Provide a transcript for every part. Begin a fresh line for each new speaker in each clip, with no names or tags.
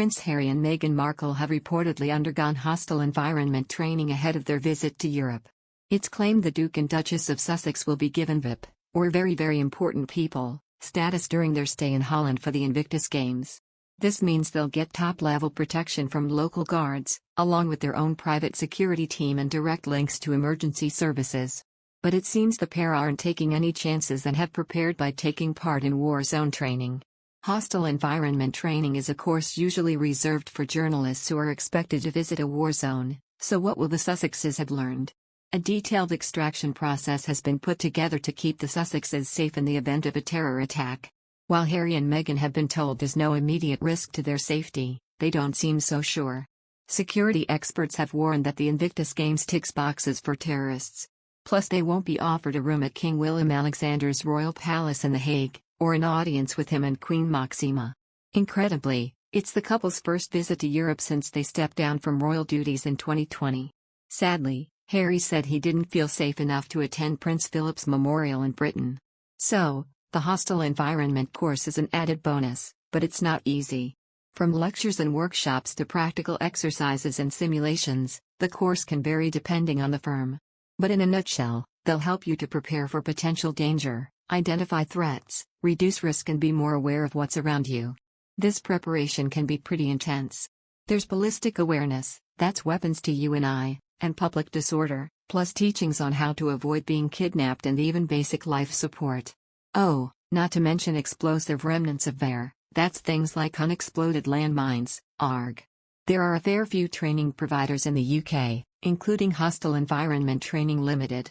Prince Harry and Meghan Markle have reportedly undergone hostile environment training ahead of their visit to Europe. It's claimed the Duke and Duchess of Sussex will be given VIP, or very important people, status during their stay in Holland for the Invictus Games. This means they'll get top-level protection from local guards, along with their own private security team and direct links to emergency services. But it seems the pair aren't taking any chances and have prepared by taking part in war zone training. Hostile environment training is a course usually reserved for journalists who are expected to visit a war zone, so what will the Sussexes have learned? A detailed extraction process has been put together to keep the Sussexes safe in the event of a terror attack. While Harry and Meghan have been told there's no immediate risk to their safety, they don't seem so sure. Security experts have warned that the Invictus Games ticks boxes for terrorists. Plus they won't be offered a room at King Willem Alexander's royal palace in The Hague, or an audience with him and Queen Maxima. Incredibly, it's the couple's first visit to Europe since they stepped down from royal duties in 2020. Sadly, Harry said he didn't feel safe enough to attend Prince Philip's memorial in Britain. So, the hostile environment course is an added bonus, but it's not easy. From lectures and workshops to practical exercises and simulations, the course can vary depending on the firm. But in a nutshell, they'll help you to prepare for potential danger, identify threats, reduce risk and be more aware of what's around you. This preparation can be pretty intense. There's ballistic awareness, that's weapons to you and I, and public disorder, plus teachings on how to avoid being kidnapped and even basic life support. Oh, not to mention explosive remnants of VAR, that's things like unexploded landmines, argh. There are a fair few training providers in the UK, including Hostile Environment Training Ltd.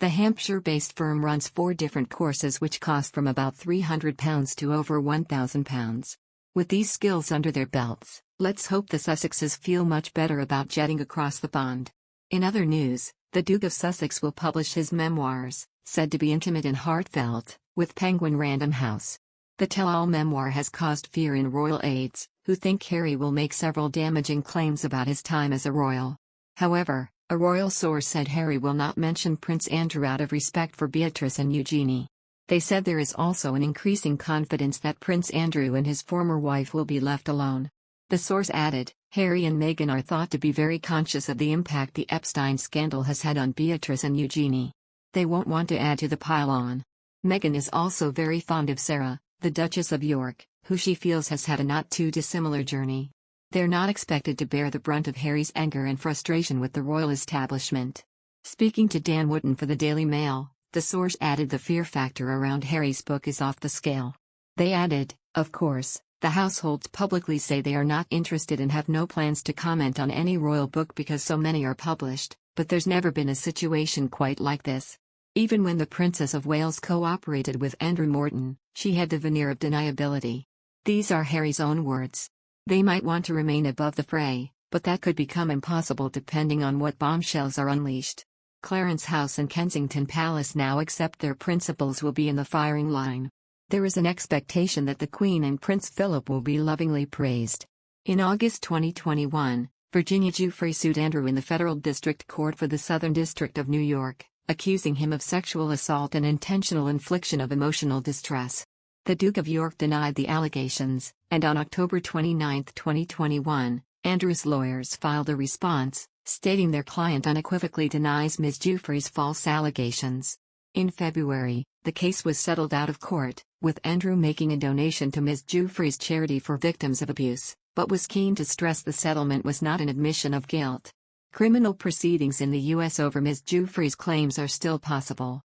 The Hampshire-based firm runs 4 different courses which cost from about £300 to over £1,000. With these skills under their belts, let's hope the Sussexes feel much better about jetting across the pond. In other news, the Duke of Sussex will publish his memoirs, said to be intimate and heartfelt, with Penguin Random House. The tell-all memoir has caused fear in royal aides, who think Harry will make several damaging claims about his time as a royal. However, a royal source said Harry will not mention Prince Andrew out of respect for Beatrice and Eugenie. They said there is also an increasing confidence that Prince Andrew and his former wife will be left alone. The source added, Harry and Meghan are thought to be very conscious of the impact the Epstein scandal has had on Beatrice and Eugenie. They won't want to add to the pile-on. Meghan is also very fond of Sarah, the Duchess of York, who she feels has had a not too dissimilar journey. They're not expected to bear the brunt of Harry's anger and frustration with the royal establishment. Speaking to Dan Wootton for the Daily Mail, the source added the fear factor around Harry's book is off the scale. They added, of course, the households publicly say they are not interested and have no plans to comment on any royal book because so many are published, but there's never been a situation quite like this. Even when the Princess of Wales cooperated with Andrew Morton, she had the veneer of deniability. These are Harry's own words. They might want to remain above the fray, but that could become impossible depending on what bombshells are unleashed. Clarence House and Kensington Palace now accept their principals will be in the firing line. There is an expectation that the Queen and Prince Philip will be lovingly praised. In August 2021, Virginia Giuffre sued Andrew in the Federal District Court for the Southern District of New York, accusing him of sexual assault and intentional infliction of emotional distress. The Duke of York denied the allegations, and on October 29, 2021, Andrew's lawyers filed a response, stating their client unequivocally denies Ms. Giuffre's false allegations. In February, the case was settled out of court, with Andrew making a donation to Ms. Giuffre's charity for victims of abuse, but was keen to stress the settlement was not an admission of guilt. Criminal proceedings in the U.S. over Ms. Giuffre's claims are still possible.